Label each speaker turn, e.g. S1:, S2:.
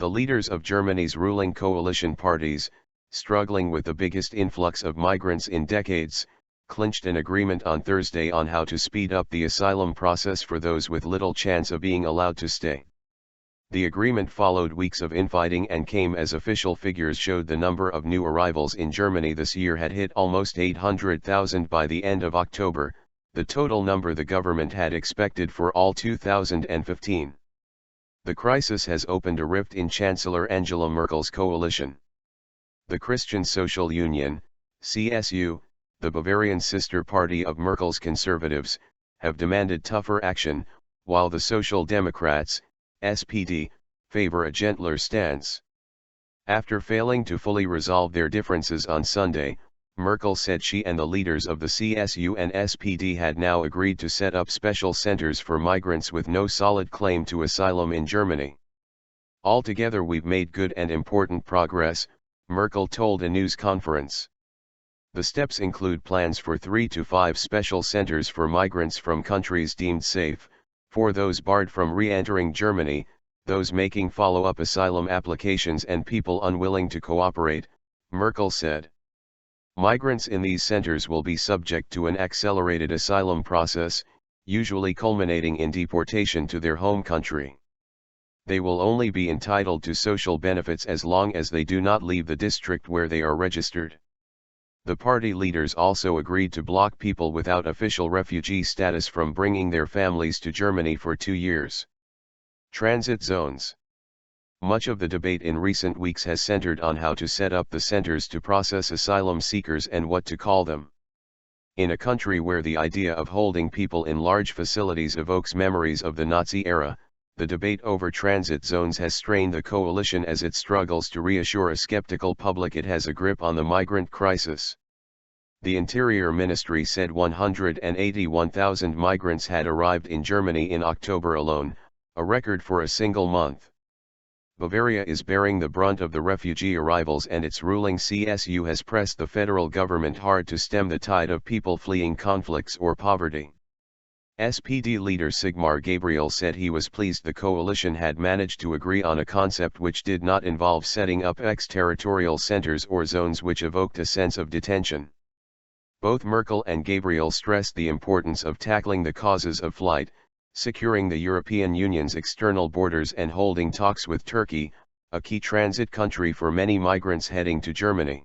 S1: The leaders of Germany's ruling coalition parties, struggling with the biggest influx of migrants in decades, clinched an agreement on Thursday on how to speed up the asylum process for those with little chance of being allowed to stay. The agreement followed weeks of infighting and came as official figures showed the number of new arrivals in Germany this year had hit almost 800,000 by the end of October, the total number the government had expected for all 2015. The crisis has opened a rift in Chancellor Angela Merkel's coalition. The Christian Social Union, CSU, the Bavarian sister party of Merkel's conservatives, have demanded tougher action, while the Social Democrats, SPD, favor a gentler stance. After failing to fully resolve their differences on Sunday, Merkel said she and the leaders of the CSU and SPD had now agreed to set up special centers for migrants with no solid claim to asylum in Germany. Altogether we've made good and important progress, Merkel told a news conference. The steps include plans for 3 to 5 special centers for migrants from countries deemed safe, for those barred from re-entering Germany, those making follow-up asylum applications and people unwilling to cooperate, Merkel said. Migrants in these centers will be subject to an accelerated asylum process, usually culminating in deportation to their home country. They will only be entitled to social benefits as long as they do not leave the district where they are registered. The party leaders also agreed to block people without official refugee status from bringing their families to Germany for 2 years. Transit zones. Much of the debate in recent weeks has centered on how to set up the centers to process asylum seekers and what to call them. In a country where the idea of holding people in large facilities evokes memories of the Nazi era, the debate over transit zones has strained the coalition as it struggles to reassure a skeptical public it has a grip on the migrant crisis. The Interior Ministry said 181,000 migrants had arrived in Germany in October alone, a record for a single month. Bavaria is bearing the brunt of the refugee arrivals, and its ruling CSU has pressed the federal government hard to stem the tide of people fleeing conflicts or poverty. SPD leader Sigmar Gabriel said he was pleased the coalition had managed to agree on a concept which did not involve setting up exterritorial centers or zones which evoked a sense of detention. Both Merkel and Gabriel stressed the importance of tackling the causes of flight, securing the European Union's external borders and holding talks with Turkey, a key transit country for many migrants heading to Germany.